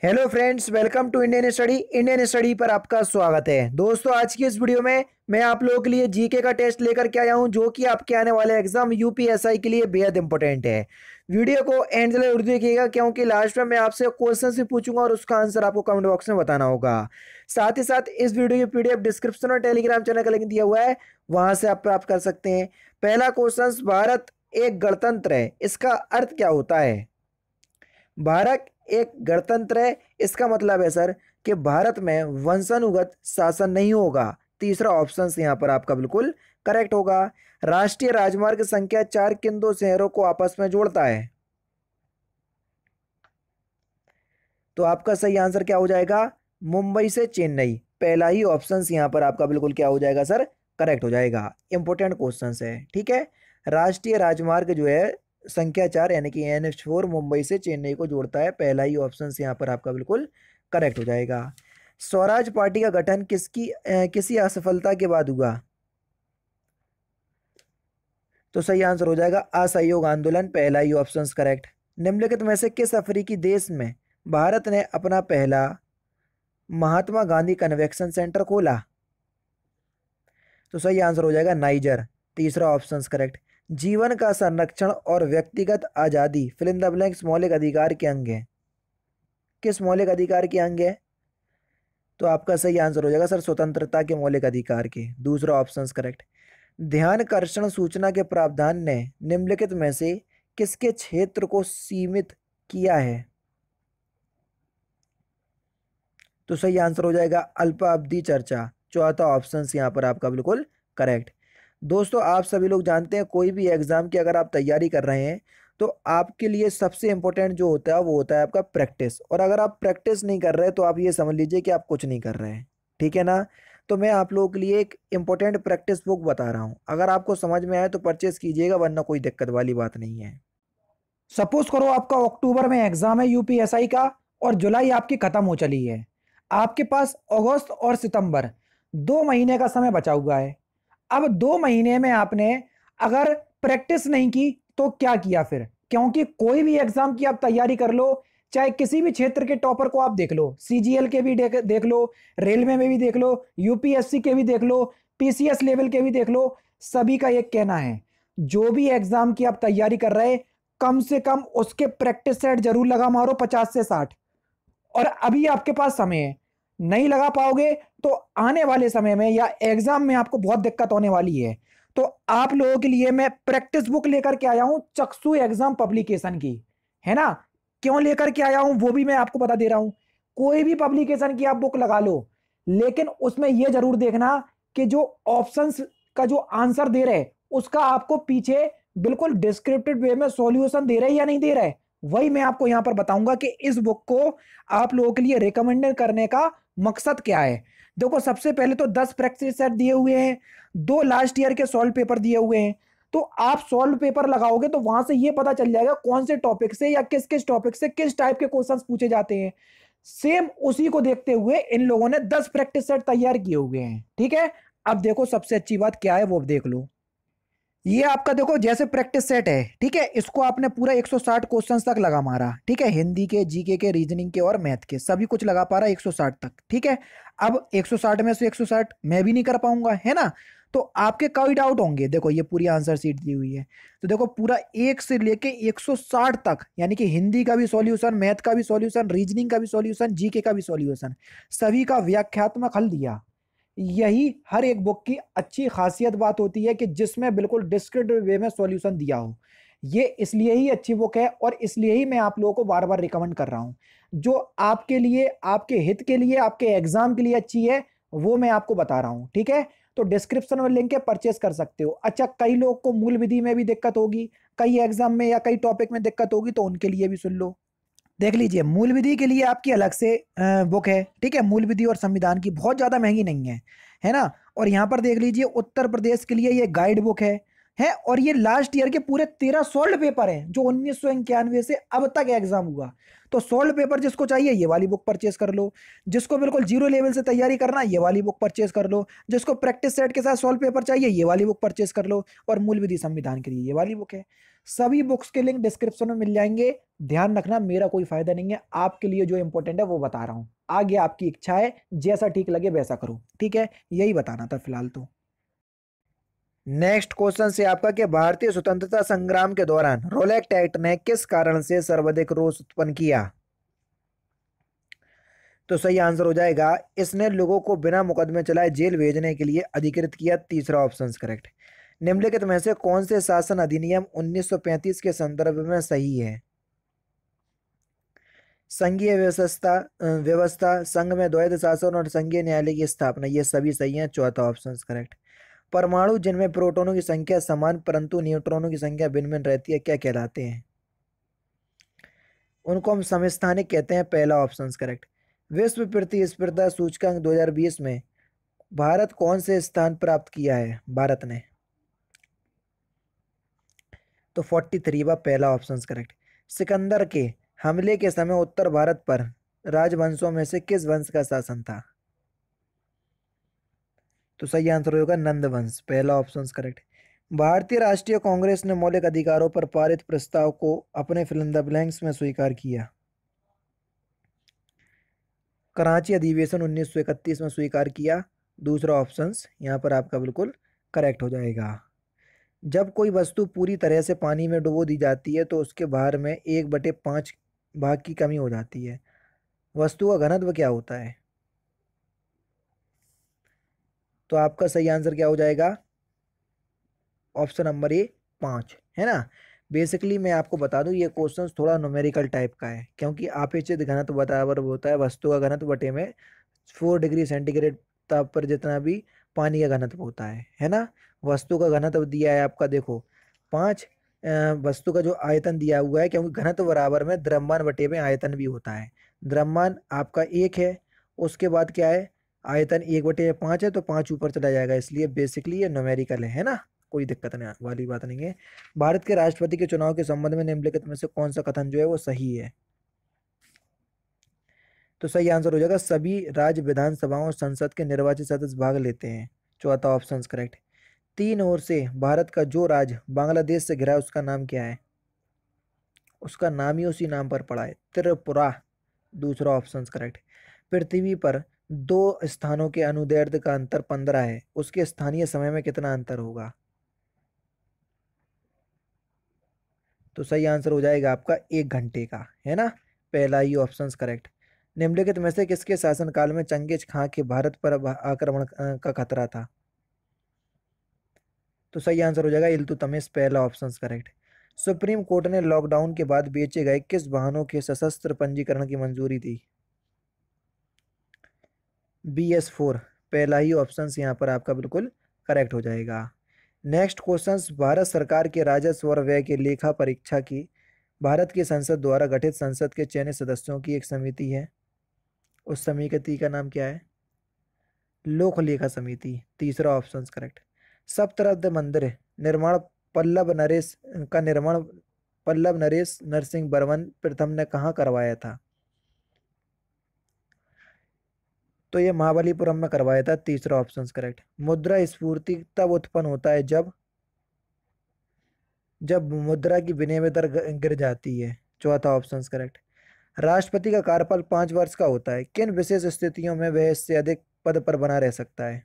Hello friends, welcome to Indian study पर आपका स्वागत है। दोस्तों, आज की इस वीडियो में मैं आप लोगों के लिए जीके का टेस्ट लेकर के आया हूं, जो कि आपके आने वाले एग्जाम यूपीएसआई के लिए बेहद इंपॉर्टेंट है। वीडियो को एंड तक जरूर देखिएगा, क्योंकि लास्ट में मैं आपसे क्वेश्चन भी पूछूंगा और उसका आंसर आपको कमेंट बॉक्स में बताना होगा। साथ ही साथ इस वीडियो की पीडीएफ डिस्क्रिप्शन और टेलीग्राम चैनल का लिंक दिया हुआ है, वहां से आप प्राप्त कर सकते हैं। पहला क्वेश्चन, भारत एक गणतंत्र है, इसका अर्थ क्या होता है? भारत एक गणतंत्र है, इसका मतलब है सर कि भारत में वंशानुगत शासन नहीं होगा। तीसरा ऑप्शन यहाँ पर आपका बिल्कुल करेक्ट होगा। राष्ट्रीय राजमार्ग संख्या 4 किन दो शहरों को आपस में जोड़ता है? तो आपका सही आंसर क्या हो जाएगा? मुंबई से चेन्नई। पहला ही ऑप्शन यहाँ पर आपका बिल्कुल क्या हो जाएगा सर? करेक्ट हो जाएगा। इंपॉर्टेंट क्वेश्चन है, ठीक है। राष्ट्रीय राजमार्ग जो है संख्या 4 यानी कि NH4 मुंबई से चेन्नई को जोड़ता है। पहला ही ऑप्शन यहाँ पर आपका बिल्कुल करेक्ट हो जाएगा। स्वराज पार्टी का गठन किसी असफलता के बाद हुआ? तो सही आंसर हो जाएगा असहयोग आंदोलन। पहला ही ऑप्शन करेक्ट। निम्नलिखित में से किस अफ्रीकी देश में भारत ने अपना पहला महात्मा गांधी कन्वेंशन सेंटर खोला? तो सही आंसर हो जाएगा नाइजर। तीसरा ऑप्शन करेक्ट। जीवन का संरक्षण और व्यक्तिगत आजादी फिल इन द ब्लैंक्स मौलिक अधिकार के अंग है। किस मौलिक अधिकार के अंग है? तो आपका सही आंसर हो जाएगा सर स्वतंत्रता के मौलिक अधिकार के। दूसरा ऑप्शन करेक्ट। ध्यानकर्षण सूचना के प्रावधान ने निम्नलिखित में से किसके क्षेत्र को सीमित किया है? तो सही आंसर हो जाएगा अल्पावधि चर्चा। चौथा ऑप्शन यहाँ पर आपका बिल्कुल करेक्ट। दोस्तों, आप सभी लोग जानते हैं, कोई भी एग्जाम की अगर आप तैयारी कर रहे हैं तो आपके लिए सबसे इंपॉर्टेंट जो होता है वो होता है आपका प्रैक्टिस। और अगर आप प्रैक्टिस नहीं कर रहे तो आप ये समझ लीजिए कि आप कुछ नहीं कर रहे हैं, ठीक है ना। तो मैं आप लोगों के लिए एक इंपॉर्टेंट प्रैक्टिस बुक बता रहा हूँ, अगर आपको समझ में आए तो परचेस कीजिएगा, वरना कोई दिक्कत वाली बात नहीं है। सपोज करो आपका अक्टूबर में एग्जाम है यूपीएसआई का, और जुलाई आपकी खत्म हो चली है। आपके पास अगस्त और सितंबर 2 महीने का समय बचा हुआ है। अब 2 महीने में आपने अगर प्रैक्टिस नहीं की तो क्या किया फिर? क्योंकि कोई भी एग्जाम की आप तैयारी कर लो, चाहे किसी भी क्षेत्र के टॉपर को आप देख लो, सीजीएल के भी देख लो, रेलवे में भी देख लो, यूपीएससी के भी देख लो, पीसीएस लेवल के भी देख लो, सभी का एक कहना है, जो भी एग्जाम की आप तैयारी कर रहे हैं कम से कम उसके प्रैक्टिस सेट जरूर लगा मारो 50 से 60। और अभी आपके पास समय है, नहीं लगा पाओगे तो आने वाले समय में या एग्जाम में आपको बहुत दिक्कत होने वाली है। तो आप लोगों के लिए मैं प्रैक्टिस बुक लेकर के आया हूं चक्षु एग्जाम पब्लिकेशन की, है ना। क्यों लेकर के आया हूं वो भी मैं आपको बता दे रहा हूं। कोई भी पब्लिकेशन की आप बुक लगा लो, लेकिन उसमें यह जरूर देखना कि जो ऑप्शंस का जो आंसर दे रहे उसका आपको पीछे बिल्कुल डिस्क्रिप्टिव वे में सॉल्यूशन दे रहे या नहीं दे रहे। वही मैं आपको यहां पर बताऊंगा कि इस बुक को आप लोगों के लिए रिकमेंड करने का मकसद क्या है। देखो, सबसे पहले तो 10 प्रैक्टिस सेट दिए हुए हैं, 2 लास्ट ईयर के सॉल्व पेपर दिए हुए हैं। तो आप सॉल्व पेपर लगाओगे तो वहां से ये पता चल जाएगा कौन से टॉपिक से या किस किस टॉपिक से किस टाइप के क्वेश्चंस पूछे जाते हैं। सेम उसी को देखते हुए इन लोगों ने 10 प्रैक्टिस सेट तैयार किए हुए हैं, ठीक है। अब देखो, सबसे अच्छी बात क्या है वो देख लो। ये आपका देखो जैसे प्रैक्टिस सेट है, ठीक है, इसको आपने पूरा 160 क्वेश्चंस तक लगा मारा, ठीक है। हिंदी के, जीके के, रीजनिंग के और मैथ के सभी कुछ लगा पा रहा है 160 तक, ठीक है। अब 160 में से 160 मैं भी नहीं कर पाऊंगा, है ना। तो आपके कई डाउट होंगे। देखो, ये पूरी आंसर शीट दी हुई है, तो देखो पूरा 1 से लेके 160 तक, यानी कि हिंदी का भी सॉल्यूशन, मैथ का भी सॉल्यूशन, रीजनिंग का भी सॉल्यूशन, जीके का भी सॉल्यूशन, सभी का व्याख्यात्मक हल दिया। यही हर एक बुक की अच्छी खासियत बात होती है कि जिसमें बिल्कुल डिस्क्रिप्टिव वे में सॉल्यूशन दिया हो। ये इसलिए ही अच्छी बुक है और इसलिए ही मैं आप लोगों को बार बार रिकमेंड कर रहा हूं। जो आपके लिए, आपके हित के लिए, आपके एग्जाम के लिए अच्छी है वो मैं आपको बता रहा हूं, ठीक है। तो डिस्क्रिप्शन में लिंक है, परचेस कर सकते हो। अच्छा, कई लोग को मूल विधि में भी दिक्कत होगी, कई एग्जाम में या कई टॉपिक में दिक्कत होगी, तो उनके लिए भी सुन लो। देख लीजिए, मूल विधि के लिए आपकी अलग से बुक है, ठीक है। मूल विधि और संविधान की बहुत ज़्यादा महंगी नहीं है, है ना। और यहाँ पर देख लीजिए, उत्तर प्रदेश के लिए ये गाइड बुक है, है, और ये लास्ट ईयर के पूरे 13 सोल्ड पेपर हैं जो 1991 से अब तक एग्जाम हुआ। तो सोल्ड पेपर जिसको चाहिए ये वाली बुक परचेज कर लो, जिसको बिल्कुल जीरो लेवल से तैयारी करना है ये वाली बुक परचेज कर लो, जिसको प्रैक्टिस सेट के साथ सोल्ड पेपर चाहिए ये वाली बुक परचेज कर लो, और मूल विधि संविधान के लिए ये वाली बुक है। सभी बुक्स के लिंक डिस्क्रिप्शन में मिल जाएंगे। ध्यान रखना, मेरा कोई फायदा नहीं है, आपके लिए जो इंपॉर्टेंट है वो बता रहा हूँ। आगे आपकी इच्छा है, जैसा ठीक लगे वैसा करो, ठीक है, यही बताना था फिलहाल तो। नेक्स्ट क्वेश्चन से आपका कि भारतीय स्वतंत्रता संग्राम के दौरान रोलेक्ट एक्ट ने किस कारण से सर्वाधिक रोष उत्पन्न किया? तो सही आंसर हो जाएगा, इसने लोगों को बिना मुकदमे चलाए जेल भेजने के लिए अधिकृत किया। तीसरा ऑप्शन करेक्ट। निम्नलिखित में से कौन से शासन अधिनियम 1935 के संदर्भ में सही है? संघीय व्यवस्था व्यवस्था, संघ में द्वैध शासन और संघीय न्यायालय की स्थापना, ये सभी सही है। चौथा ऑप्शन करेक्ट। परमाणु जिनमें प्रोटॉनों की संख्या समान परंतु न्यूट्रॉनों की संख्या भिन्न भिन्न रहती है, क्या कहलाते हैं? उनको हम समस्थानिक कहते हैं। पहला ऑप्शन करेक्ट। विश्व प्रतिस्पर्धा सूचकांक 2020 में भारत कौन से स्थान प्राप्त किया है भारत ने? तो 43वां, पहला ऑप्शन करेक्ट। सिकंदर के हमले के समय उत्तर भारत पर राजवंशों में से किस वंश का शासन था? तो सही आंसर होगा नंद वंश, पहला ऑप्शन करेक्ट। भारतीय राष्ट्रीय कांग्रेस ने मौलिक अधिकारों पर पारित प्रस्ताव को अपने फिल्म द ब्लैंक्स में स्वीकार किया। कराची अधिवेशन 1931 में स्वीकार किया। दूसरा ऑप्शन यहाँ पर आपका बिल्कुल करेक्ट हो जाएगा। जब कोई वस्तु पूरी तरह से पानी में डुबो दी जाती है तो उसके भार में 1/5 भाग की कमी हो जाती है। वस्तु का घनत्व क्या होता है? तो आपका सही आंसर क्या हो जाएगा? ऑप्शन नंबर ए, 5, है ना। बेसिकली मैं आपको बता दूं ये क्वेश्चन थोड़ा न्यूमेरिकल टाइप का है, क्योंकि अपेक्षित घनत्व बराबर होता है वस्तु का घनत्व बटे में 4 डिग्री सेंटीग्रेड ताप पर जितना भी पानी का घनत्व होता है ना। वस्तु का घनत्व दिया है आपका, देखो 5। वस्तु का जो आयतन दिया हुआ है, क्योंकि घनत्व बराबर में द्रव्यमान बटे में आयतन भी होता है। द्रव्यमान आपका 1 है, उसके बाद क्या है, आयतन 1/5 है, तो 5 ऊपर चला जाएगा, इसलिए बेसिकली ये न्यूमेरिकल है ना, कोई दिक्कत नहीं वाली बात नहीं है। भारत के राष्ट्रपति के चुनाव के संबंध में निम्नलिखित में से कौन सा कथन जो है वो सही है? तो सही आंसर हो जाएगा, सभी राज्य विधानसभाओं और संसद के निर्वाचित सदस्य भाग लेते हैं। चौथा ऑप्शन करेक्ट। तीन ओर से भारत का जो राज्य बांग्लादेश से घिरा है उसका नाम क्या है? उसका नाम ही उसी नाम पर पड़ा है, त्रिपुरा। दूसरा ऑप्शन करेक्ट। पृथ्वी पर दो स्थानों के अनुदैर्ध्य का अंतर 15 है, उसके स्थानीय समय में कितना अंतर होगा? तो सही आंसर हो जाएगा आपका 1 घंटे का, है ना, पहला ही ऑप्शन करेक्ट। निम्नलिखित में से किसके शासनकाल में चंगेज खां के भारत पर आक्रमण का खतरा था? तो सही आंसर हो जाएगा इल्तुतमिश, पहला ऑप्शन करेक्ट। सुप्रीम कोर्ट ने लॉकडाउन के बाद बेचे गए किस वाहनों के सशस्त्र पंजीकरण की मंजूरी दी? BS4, पहला ही ऑप्शन यहाँ पर आपका बिल्कुल करेक्ट हो जाएगा। नेक्स्ट क्वेश्चन, भारत सरकार के राजस्व और व्यय के लेखा परीक्षा की भारत की संसद द्वारा गठित संसद के चयनित सदस्यों की एक समिति है, उस समिति का नाम क्या है? लोक लेखा समिति। तीसरा ऑप्शन करेक्ट। सप्तरत्न मंदिर निर्माण पल्लव नरेश नरसिंह वर्मन प्रथम ने कहाँ करवाया था? तो ये महाबलीपुरम में करवाया था। तीसरा ऑप्शन करेक्ट। मुद्रा स्फूर्ति तब उत्पन्न होता है जब मुद्रा की विनिमय दर गिर जाती है। चौथा ऑप्शन करेक्ट। राष्ट्रपति का कार्यकाल 5 वर्ष का होता है, किन विशेष स्थितियों में वह इससे अधिक पद पर बना रह सकता है?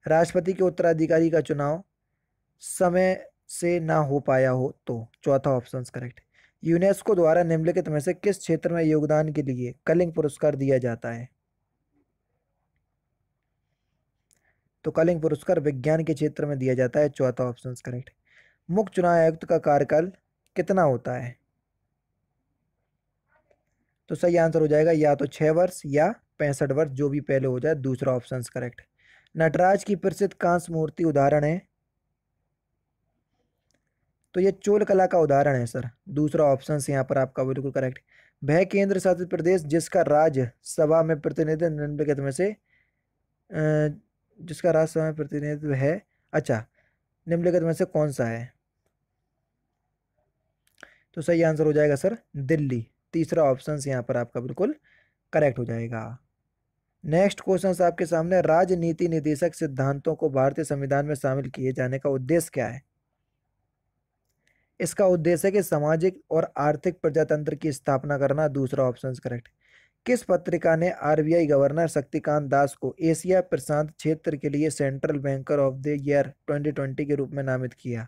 राष्ट्रपति के उत्तराधिकारी का चुनाव समय से ना हो पाया हो तो। चौथा ऑप्शन करेक्ट। यूनेस्को द्वारा निम्नलिखित में से किस क्षेत्र में योगदान के लिए कलिंग पुरस्कार दिया जाता है? तो कलिंग पुरस्कार विज्ञान के क्षेत्र में दिया जाता है। चौथा ऑप्शन करेक्ट। मुख्य चुनाव आयुक्त का कार्यकाल कितना होता है? तो सही आंसर हो जाएगा या तो 6 वर्ष या 65 वर्ष, जो भी पहले हो जाए। दूसरा ऑप्शन करेक्ट। नटराज की प्रसिद्ध कांस्य मूर्ति उदाहरण है? तो ये चोल कला का उदाहरण है सर। दूसरा ऑप्शन यहाँ पर आपका बिल्कुल करेक्ट। वह केंद्र शासित प्रदेश जिसका राज्य सभा में प्रतिनिधित्व निम्नलिखित में से जिसका राज्यसभा में प्रतिनिधित्व है अच्छा, निम्नलिखित में से कौन सा है? तो सही आंसर हो जाएगा सर दिल्ली। तीसरा ऑप्शन यहाँ पर आपका बिल्कुल करेक्ट हो जाएगा। नेक्स्ट क्वेश्चन आपके सामने, राजनीति निदेशक सिद्धांतों को भारतीय संविधान में शामिल किए जाने का उद्देश्य क्या है? इसका उद्देश्य है कि सामाजिक और आर्थिक प्रजातंत्र की स्थापना करना। दूसरा ऑप्शन करेक्ट। किस पत्रिका ने आरबीआई गवर्नर शक्तिकांत दास को एशिया प्रशांत क्षेत्र के लिए central banker of the year 2020 के रूप में नामित किया?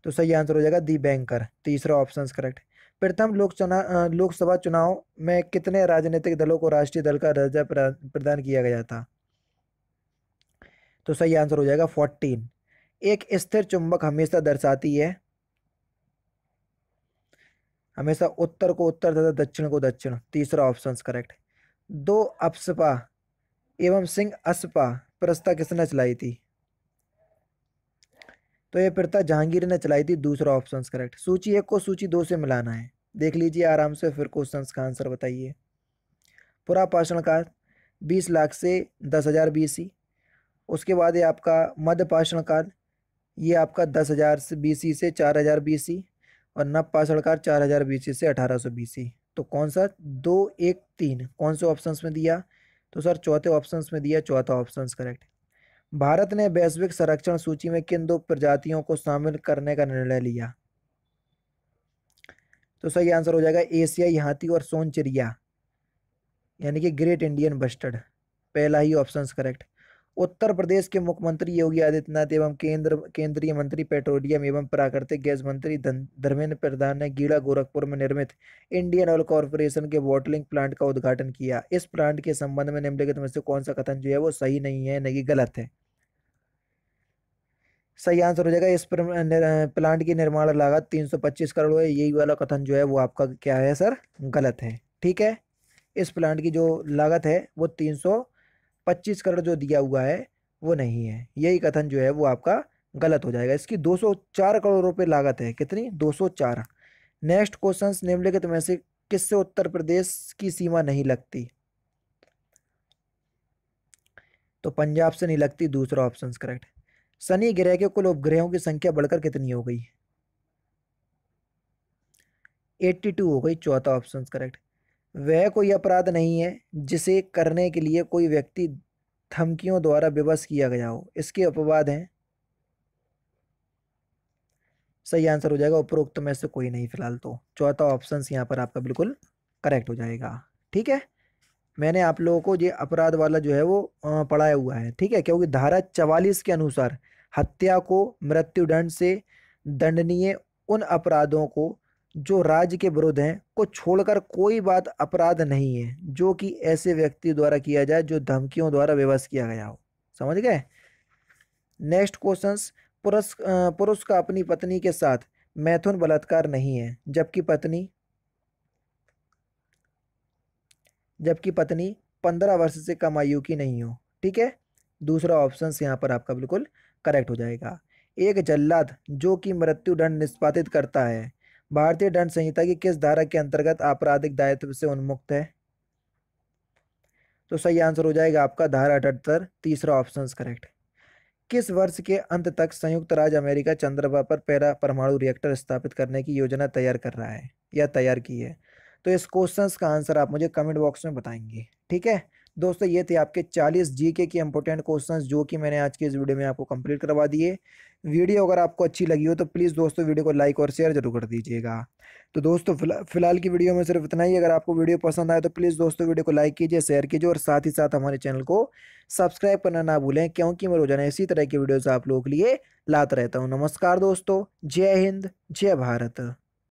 तो सही आंसर हो जाएगा दी बैंकर। तीसरा ऑप्शन करेक्ट। प्रथम लोकसभा चुनाव में कितने राजनीतिक दलों को राष्ट्रीय दल का दर्जा प्रदान किया गया था? तो सही आंसर हो जाएगा 14। एक स्थिर चुंबक हमेशा दर्शाती है, हमेशा उत्तर को उत्तर तथा दक्षिण को दक्षिण। तीसरा ऑप्शन करेक्ट। दो अपसपा एवं सिंह असपा प्रस्ता किसने चलाई थी? तो ये प्रथा जहांगीर ने चलाई थी। दूसरा ऑप्शन करेक्ट। सूची 1 को सूची 2 से मिलाना है, देख लीजिए आराम से, फिर क्वेश्चन का आंसर बताइए। पूरा पाषाण काल 20 लाख से 10,000 BC। उसके बाद ये आपका मध्य पाषाण काल, ये आपका 10,000 से BC से 4,000 BC। और नव पाषाण काल 4,000 BC से 1,800 BC। तो कौन सा 2, 1, 3 कौन से ऑप्शन में दिया? तो सर चौथे ऑप्शन में दिया, चौथा ऑप्शन करेक्ट। भारत ने वैश्विक संरक्षण सूची में किन 2 प्रजातियों को शामिल करने का निर्णय लिया? तो सही आंसर हो जाएगा एशियाई हाथी और सोन चिड़िया, यानी कि ग्रेट इंडियन बस्टर्ड। पहला ही ऑप्शन करेक्ट। उत्तर प्रदेश के मुख्यमंत्री योगी आदित्यनाथ एवं केंद्रीय मंत्री पेट्रोलियम एवं प्राकृतिक गैस मंत्री धर्मेंद्र प्रधान ने गीला गोरखपुर में निर्मित इंडियन ऑयल कॉर्पोरेशन के बॉटलिंग प्लांट का उद्घाटन किया। इस प्लांट के संबंध में निम्नलिखित में से कौन सा कथन जो है वो सही नहीं है, नहीं गलत है? सही आंसर हो जाएगा इस प्लांट की निर्माण लागत 325 करोड़ है। यही वाला कथन जो है वो आपका क्या है सर? गलत है। ठीक है, इस प्लांट की जो लागत है वो 325 करोड़ जो दिया हुआ है वो नहीं है। यही कथन जो है वो आपका गलत हो जाएगा। इसकी 204 करोड़ रुपए लागत है। कितनी? 204। नेक्स्ट क्वेश्चन, निम्नलिखित में से किससे उत्तर प्रदेश की सीमा नहीं लगती? तो पंजाब से नहीं लगती। दूसरा ऑप्शन करेक्ट। शनि ग्रह के कुल उपग्रहों की संख्या बढ़कर कितनी हो गई? 82 हो गई। चौथा ऑप्शन करेक्ट। वह कोई अपराध नहीं है जिसे करने के लिए कोई व्यक्ति धमकियों द्वारा विवश किया गया हो, इसके अपवाद हैं। सही आंसर हो जाएगा उपरोक्त में से कोई नहीं फिलहाल। तो चौथा ऑप्शन यहाँ पर आपका बिल्कुल करेक्ट हो जाएगा। ठीक है, मैंने आप लोगों को ये अपराध वाला जो है वो पढ़ाया हुआ है। ठीक है, क्योंकि धारा 44 के अनुसार हत्या को मृत्युदंड से दंडनीय उन अपराधों को जो राज्य के विरुद्ध हैं को छोड़कर कोई बात अपराध नहीं है जो कि ऐसे व्यक्ति द्वारा किया जाए जो धमकियों द्वारा विवश किया गया हो। समझ गए? नेक्स्ट क्वेश्चन, पुरुष का अपनी पत्नी के साथ मैथुन बलात्कार नहीं है जबकि पत्नी 15 वर्ष से कम आयु की नहीं हो। ठीक है, दूसरा ऑप्शन यहाँ पर आपका बिल्कुल करेक्ट हो जाएगा। एक जल्लाद जो कि मृत्युदंड निष्पादित करता है भारतीय दंड संहिता की किस धारा के अंतर्गत आपराधिक दायित्व से उन्मुक्त है? तो सही आंसर हो जाएगा आपका धारा 78। तीसरा ऑप्शन करेक्ट। किस वर्ष के अंत तक संयुक्त राज्य अमेरिका चंद्रमा पर पहला परमाणु रिएक्टर स्थापित करने की योजना तैयार कर रहा है या तैयार की है? तो इस क्वेश्चन का आंसर आप मुझे कमेंट बॉक्स में बताएंगे। ठीक है दोस्तों, ये थे आपके 40 जीके के इंपॉर्टेंट क्वेश्चंस जो कि मैंने आज के इस वीडियो में आपको कंप्लीट करवा दिए। वीडियो अगर आपको अच्छी लगी हो तो प्लीज़ दोस्तों वीडियो को लाइक और शेयर जरूर कर दीजिएगा। तो दोस्तों फिलहाल की वीडियो में सिर्फ इतना ही। अगर आपको वीडियो पसंद आए तो प्लीज़ दोस्तों वीडियो को लाइक कीजिए, शेयर कीजिए और साथ ही साथ हमारे चैनल को सब्सक्राइब करना ना भूलें, क्योंकि मैं रोजाना इसी तरह की वीडियोज़ आप लोगों के लिए लाता रहता हूँ। नमस्कार दोस्तों, जय हिंद, जय भारत।